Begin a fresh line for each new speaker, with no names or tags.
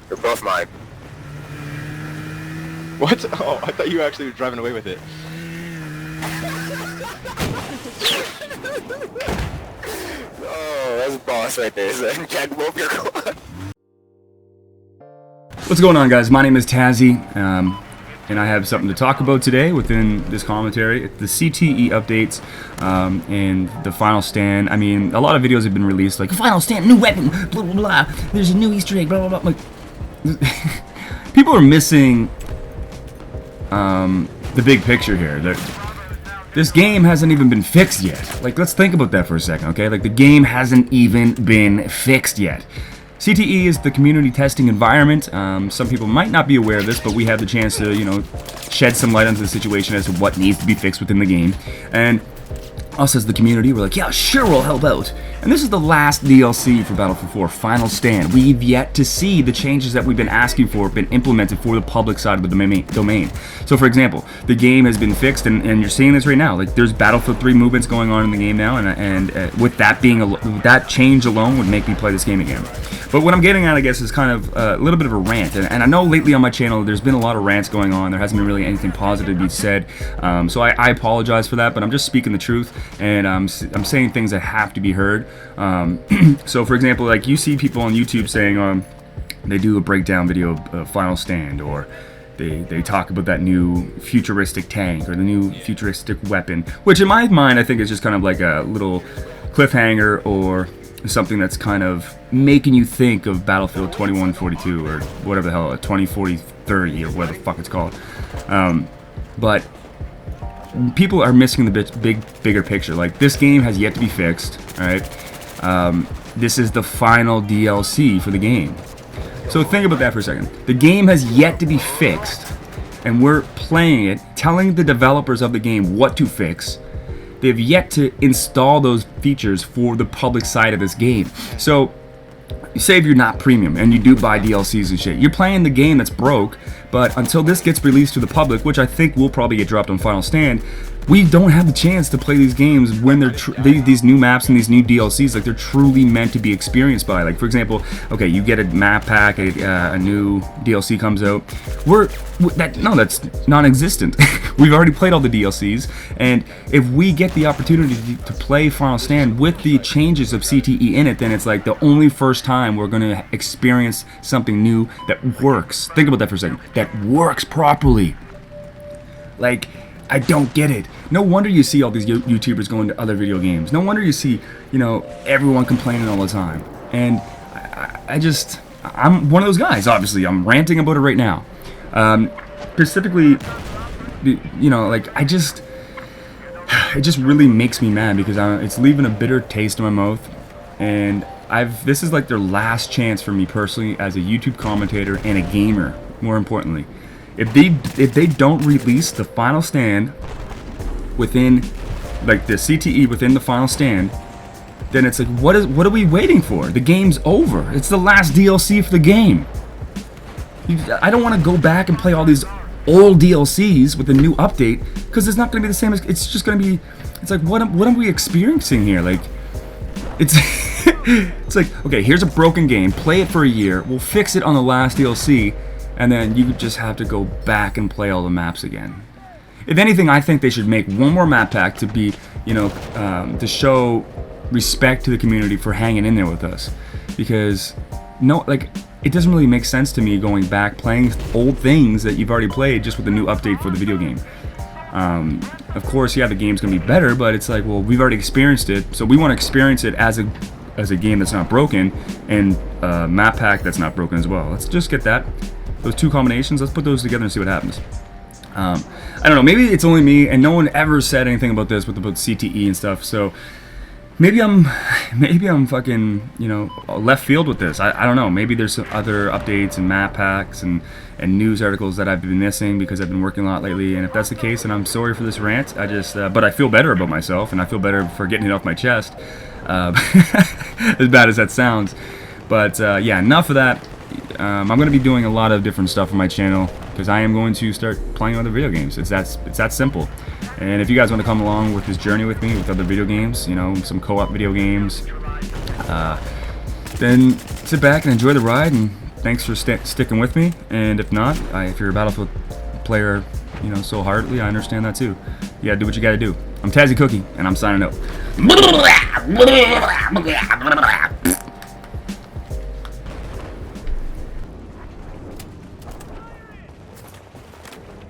They're both mine.
What? Oh, I thought you were actually driving away with it.
Oh, that's a boss right there. So Jack, move your car.
What's going on, guys? My name is Tazzy, and I have something to talk about today within this commentary. It's the CTE updates and the final stand. I mean, a lot of videos have been released like final stand, new weapon, blah blah blah. There's a new Easter egg, blah blah blah. Like, people are missing the big picture here. This game hasn't even been fixed yet. Like, let's think about that for a second, okay? Like, the game hasn't even been fixed yet. CTE is the community testing environment. Some people might not be aware of this, but we had the chance to, you know, shed some light onto the situation as to what needs to be fixed within the game. And us as the community, we're like, yeah, sure, we'll help out. And this is the last DLC for Battlefield 4, Final Stand. We've yet to see the changes that we've been asking for been implemented for the public side of the domain. So, for example, the game has been fixed, and you're seeing this right now. Like, there's Battlefield 3 movements going on in the game now, and with that being that change alone would make me play this game again. But what I'm getting at, I guess, is kind of a little bit of a rant. And I know lately on my channel, there's been a lot of rants going on. There hasn't been really anything positive to be said. So I apologize for that, but I'm just speaking the truth. And I'm saying things that have to be heard. So, for example, like you see people on YouTube saying they do a breakdown video of Final Stand, or they talk about that new futuristic tank or the new futuristic weapon, which in my mind I think is just kind of like a little cliffhanger or something that's kind of making you think of Battlefield 2142 or whatever the hell, 2040-30 or whatever the fuck it's called. But people are missing the bigger picture. Like, this game has yet to be fixed, alright? This is the final DLC for the game. So think about that for a second. The game has yet to be fixed, and we're playing it, telling the developers of the game what to fix. They've yet to install those features for the public side of this game. So, say if you're not premium and you do buy DLCs and shit, you're playing the game that's broke, but until this gets released to the public, which I think will probably get dropped on Final Stand, we don't have the chance to play these games when they're these new maps and these new DLCs, like, they're truly meant to be experienced by. Like, for example, okay, you get a map pack, a new DLC comes out. That's non-existent. We've already played all the DLCs, and if we get the opportunity to play Final Stand with the changes of CTE in it, then it's like the only first time we're going to experience something new that works. Think about that for a second. That works properly. Like, I don't get it. No wonder you see all these YouTubers going to other video games. No wonder you see, you know, everyone complaining all the time. And I'm one of those guys, obviously. I'm ranting about it right now. Specifically, you know, like, it just really makes me mad because it's leaving a bitter taste in my mouth. And this is like their last chance for me personally as a YouTube commentator and a gamer, more importantly. If they don't release the Final Stand within, like, the CTE within the Final Stand, then it's like, what are we waiting for? The game's over. It's the last DLC for the game. I don't want to go back and play all these old DLCs with a new update, because it's not going to be the same as, it's just going to be, it's like, what are we experiencing here? Like, it's it's like, okay, here's a broken game, play it for a year, we'll fix it on the last DLC, and then you just have to go back and play all the maps again. If anything, I think they should make one more map pack to be, you know, to show respect to the community for hanging in there with us. Because, no, like, it doesn't really make sense to me going back, playing old things that you've already played just with a new update for the video game. Of course, yeah, the game's gonna be better, but it's like, well, we've already experienced it, so we want to experience it as a game that's not broken, and a map pack that's not broken as well. Let's just get those two combinations, let's put those together and see what happens. I don't know, maybe it's only me, and no one ever said anything about this about CTE and stuff, so maybe I'm fucking, you know, left field with this. I don't know, maybe there's some other updates and map packs and news articles that I've been missing because I've been working a lot lately, and if that's the case, then I'm sorry for this rant. But I feel better about myself, and I feel better for getting it off my chest, as bad as that sounds. But yeah, enough of that. I'm going to be doing a lot of different stuff on my channel because I am going to start playing other video games. It's that simple. And if you guys want to come along with this journey with me with other video games, you know, some co-op video games, then sit back and enjoy the ride and thanks for sticking with me. And if not, if you're a Battlefield player, you know, so heartedly, I understand that too. You gotta do what you gotta do. I'm Tazzy Cookie, and I'm signing out.